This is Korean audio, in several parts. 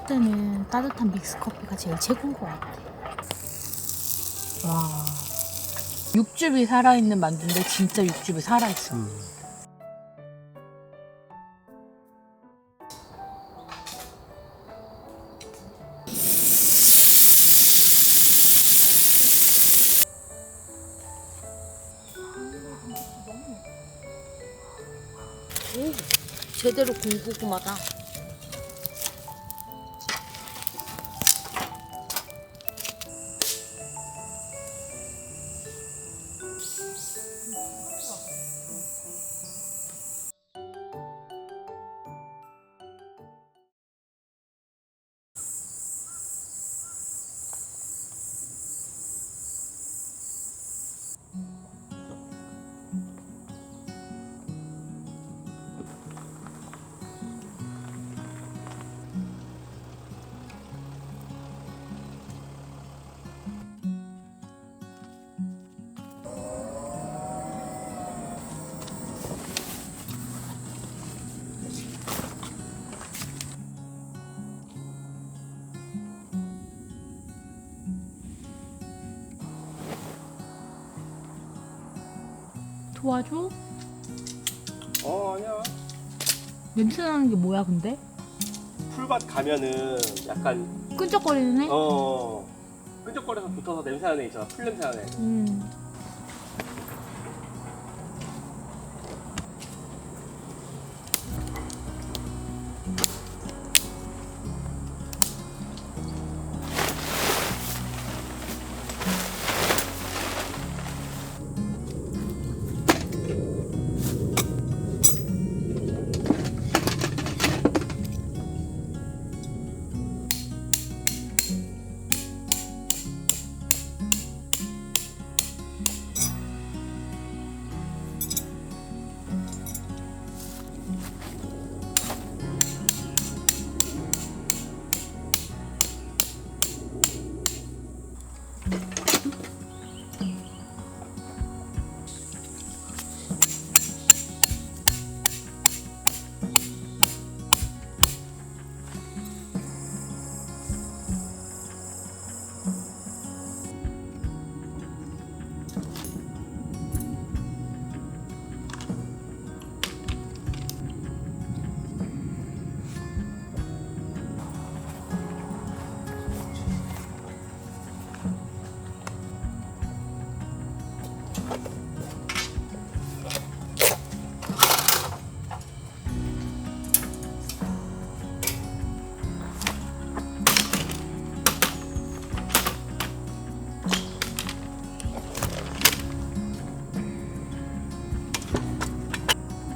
때는 따뜻한 믹스커피가 제일 최고인 것 같아. 와, 육즙이 살아있는 만두인데 진짜 육즙이 살아있어. 오, 제대로 군고구마다. 도와줘? 아니야. 냄새 나는 게 뭐야 근데? 풀밭 가면은 약간 끈적거리는 애? 끈적거려서 붙어서 냄새 나는 애 있잖아. 풀 냄새 나는 애.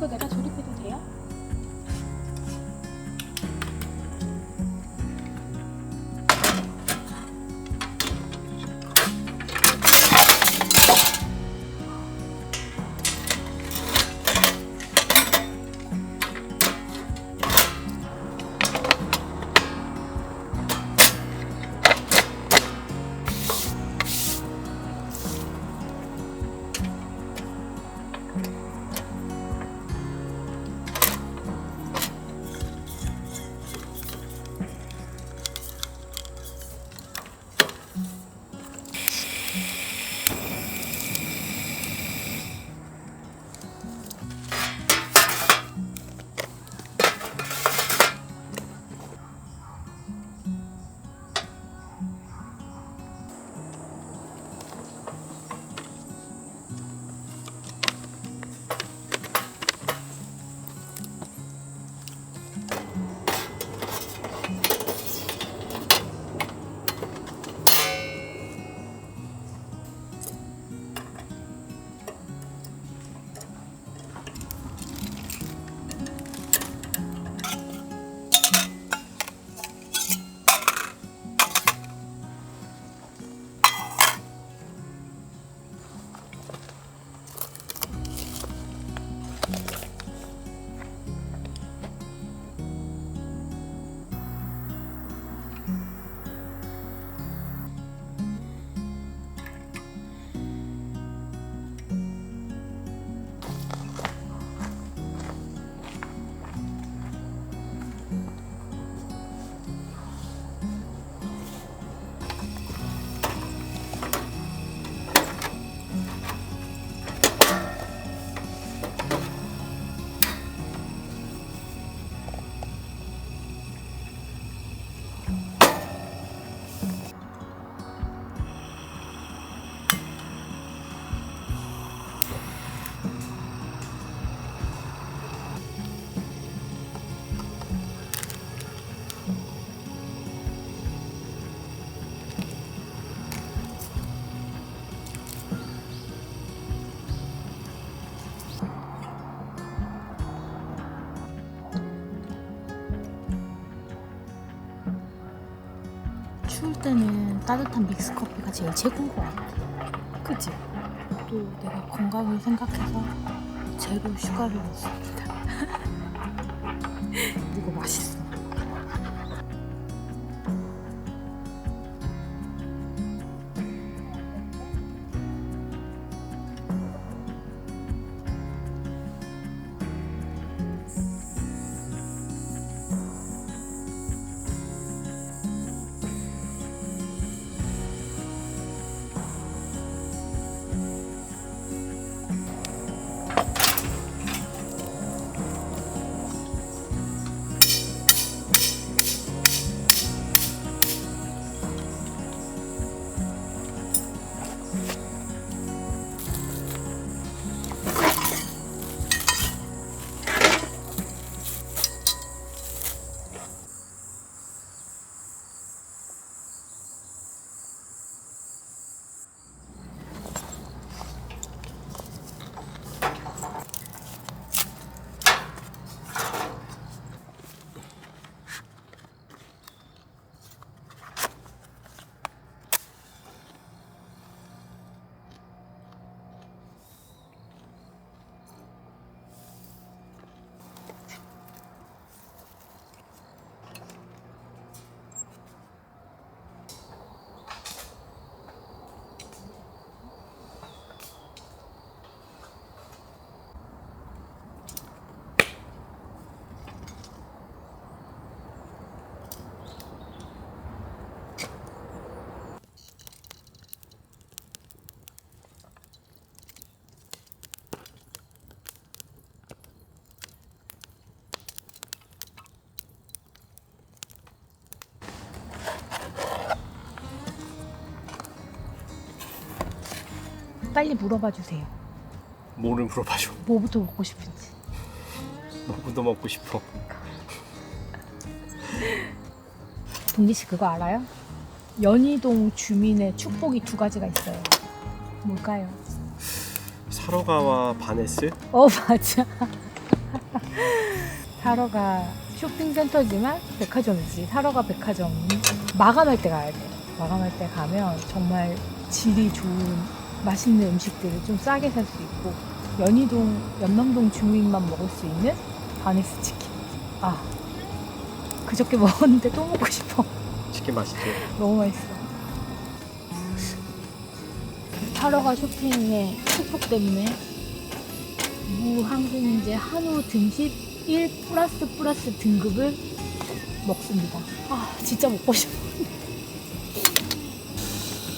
이거 내가 조립해도 돼요? 추울 때는 따뜻한 믹스 커피가 제일 최고인 것 같아. 그치? 또 내가 건강을 생각해서 제로 슈가를 넣습니다. 이거 맛있어. 빨리 물어봐 주세요. 뭐를 물어봐줘. 뭐부터 먹고 싶은지. 뭐부터 먹고 싶어. 동기 씨 그거 알아요? 연희동 주민의 축복이 두 가지가 있어요. 뭘까요? 사러가와 바네스? 맞아. 사러가 쇼핑센터지만 백화점이지. 사러가 백화점 마감할 때 가야 돼. 마감할 때 가면 정말 질이 좋은 맛있는 음식들을 좀 싸게 살 수 있고, 연희동, 연남동 주민만 먹을 수 있는 바네스 치킨. 그저께 먹었는데 또 먹고 싶어. 치킨 맛있지? 너무 맛있어. 사러가 쇼핑의 축복 때문에 무항생제 한우 등심 1++ 등급을 먹습니다. 진짜 먹고 싶어.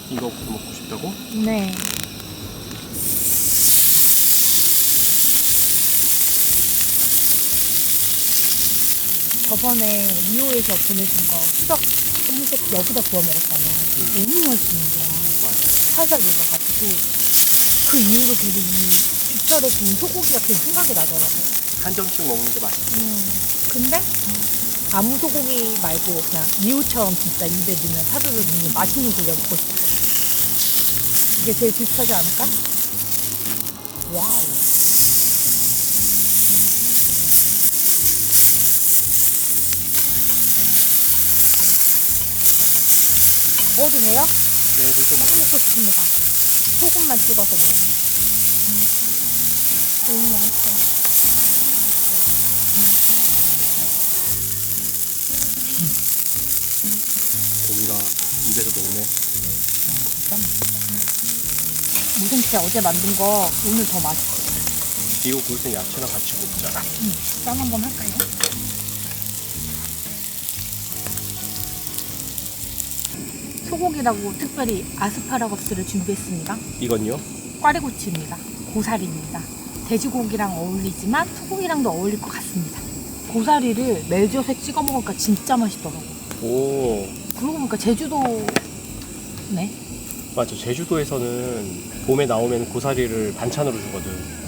이거부터 먹고 싶다고? 네. 저번에 리오에서 보내준 거 수덕 흰색 여기다 구워 먹었잖아. 너무 맛있는 거야. 맞아. 살살 녹아가지고 그 이후로 계속 이 뒷털에 구운 소고기가 계속 생각이 나더라고. 한 점씩 먹는 게 맛있어. 근데 아무 소고기 말고 그냥 리오처럼 진짜 입에 넣으면 사르르 넣는 맛있는 고기가 먹고 싶어. 이게 제일 비슷하지 않을까? 와우. 먹어도 돼요? 너무 먹고 싶습니다. 소금만 찍어서 먹어. 너무 맛있어. 고기가 입에서 녹네. 진짜 무슨 씨 어제 만든 거 오늘 더 맛있어. 이거 구울 땐 야채랑 같이 굽자. 짠 한번 할까요? 소고기라고 특별히 아스파라거스를 준비했습니다. 이건요? 꽈리고추입니다. 고사리입니다. 돼지고기랑 어울리지만 소고기랑도 어울릴 것 같습니다. 고사리를 멜젓에 찍어 먹으니까 진짜 맛있더라고. 오, 그러고 보니까 제주도네. 맞아. 제주도에서는 봄에 나오면 고사리를 반찬으로 주거든.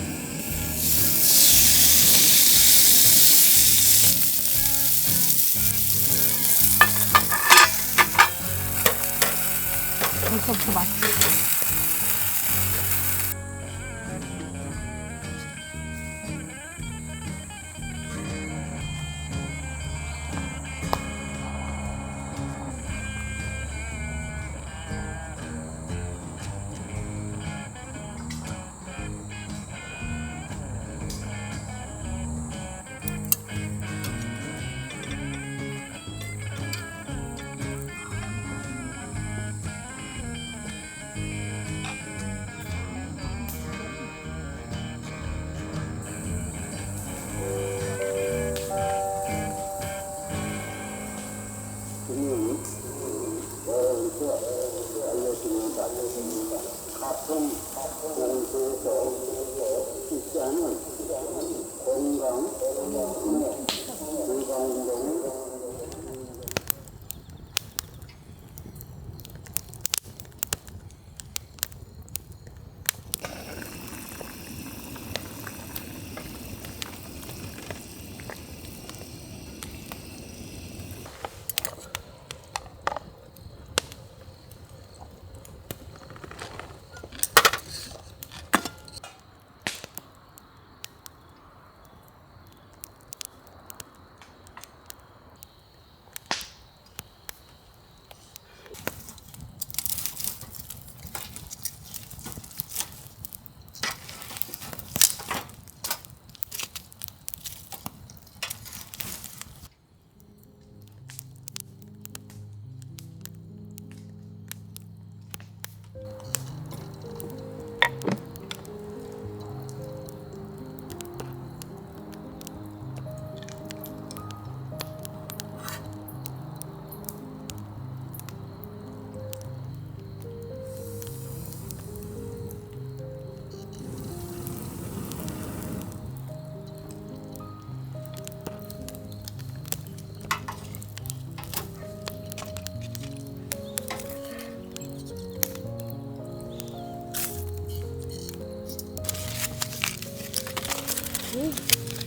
벌써부터 맛있어.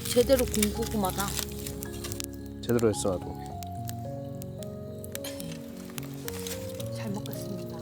제대로 군고구마다. 제대로 했어 나도. 잘 먹겠습니다.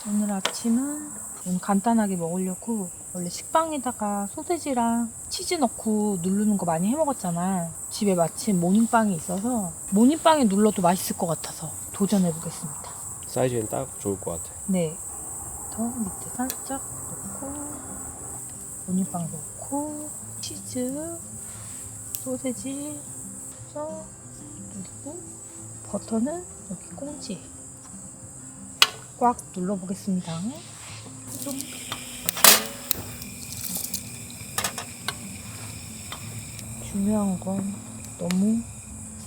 오늘 아침은 간단하게 먹으려고 원래 식빵에다가 소세지랑 치즈 넣고 누르는 거 많이 해 먹었잖아. 집에 마침 모닝빵이 있어서 모닝빵에 눌러도 맛있을 것 같아서 도전해 보겠습니다. 사이즈는 딱 좋을 것 같아. 네, 더 밑에 살짝 넣고 모닝빵 넣고 치즈, 소세지, 그리고 버터는 여기 꽁지 꽉 눌러보겠습니다. 좀. 중요한 건 너무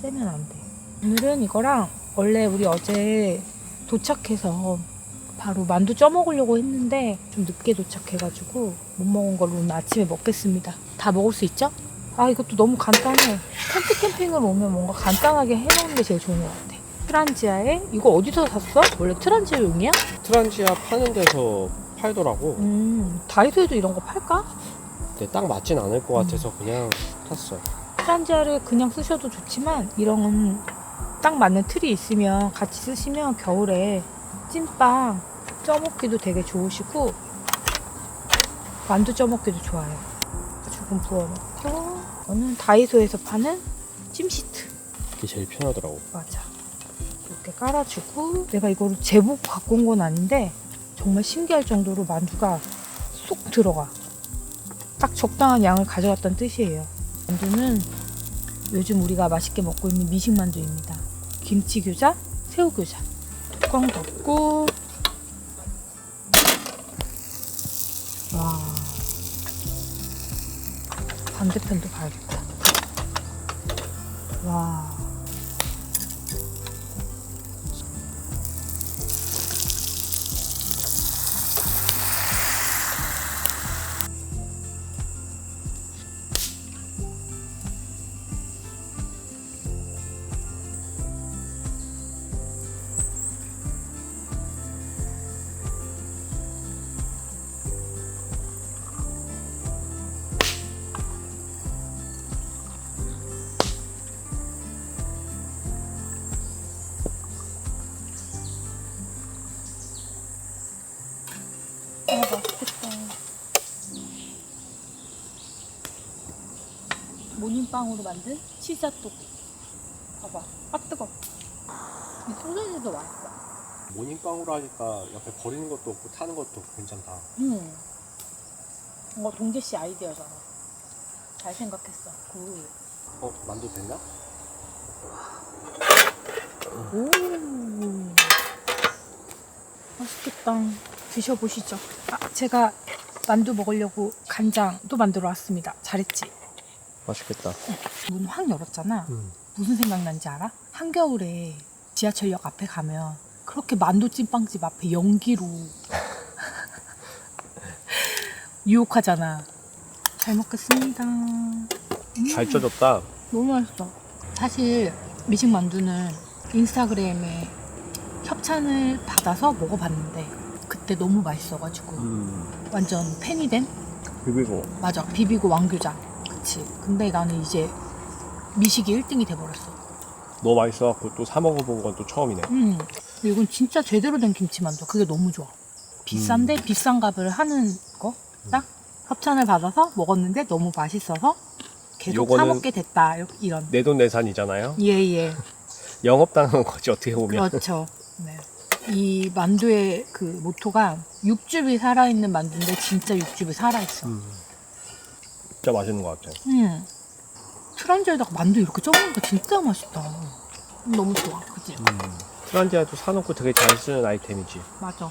세면 안 돼. 오늘은 이거랑 원래 우리 어제 도착해서 바로 만두 쪄 먹으려고 했는데 좀 늦게 도착해가지고 못 먹은 걸로 오늘 아침에 먹겠습니다. 다 먹을 수 있죠? 아, 이것도 너무 간단해. 텐트 캠핑을 오면 뭔가 간단하게 해먹는 게 제일 좋은 것 같아. 트란지아에 이거 어디서 샀어? 원래 트란지아용이야? 트란지아 파는 데서 팔더라고. 다이소에도 이런 거 팔까? 근데 딱 맞진 않을 것 같아서 그냥 샀어. 트란지아를 그냥 쓰셔도 좋지만 이런 딱 맞는 틀이 있으면 같이 쓰시면 겨울에 찐빵 쪄먹기도 되게 좋으시고 만두 쪄먹기도 좋아요. 조금 부어놓고 이거는 다이소에서 파는 찜시트. 그게 제일 편하더라고. 맞아. 이렇게 깔아주고 내가 이거를 제복 갖고 온 건 아닌데 정말 신기할 정도로 만두가 쏙 들어가. 딱 적당한 양을 가져갔다는 뜻이에요. 만두는 요즘 우리가 맛있게 먹고 있는 미식만두입니다. 김치교자, 새우교자. 뚜껑 덮고 와, 반대편도 봐야겠다. 와, 모닝빵으로 만든 치즈핫도그. 봐봐. 아 뜨거. 이 소세지도 맛있어. 모닝빵으로 하니까 옆에 버리는 것도 없고 타는 것도 없고 괜찮다. 이거 동재 씨 아이디어잖아. 잘 생각했어. 굿. 만두 됐나? 오. 맛있겠다. 드셔보시죠. 제가 만두 먹으려고 간장도 만들어 왔습니다. 잘했지? 맛있겠다. 문 확 열었잖아. 무슨 생각난지 알아? 한겨울에 지하철역 앞에 가면 그렇게 만두 찐빵집 앞에 연기로 유혹하잖아. 잘 먹겠습니다. 잘 쪄졌다. 너무 맛있어. 사실 미식 만두는 인스타그램에 협찬을 받아서 먹어봤는데 그때 너무 맛있어가지고 완전 팬이 된? 비비고. 맞아. 비비고 왕교장. 그치. 근데 나는 이제 미식이 1등이 돼버렸어. 너무 맛있어갖고 또 사 먹어본 건 또 처음이네. 근데 이건 진짜 제대로 된 김치만두. 그게 너무 좋아. 비싼데 비싼 값을 하는 거? 딱 협찬을 받아서 먹었는데 너무 맛있어서 계속 사 요거는 먹게 됐다. 이런. 내돈내산이잖아요. 예예. 영업당한 거지 어떻게 보면. 그렇죠. 네. 이 만두의 그 모토가 육즙이 살아있는 만두인데 진짜 육즙이 살아있어. 진짜 맛있는 것 같아. 술안주에다가 만두 이렇게 쪄먹으니까 진짜 맛있다. 너무 좋아. 그치? 술안주에도 사놓고 되게 잘 쓰는 아이템이지. 맞아.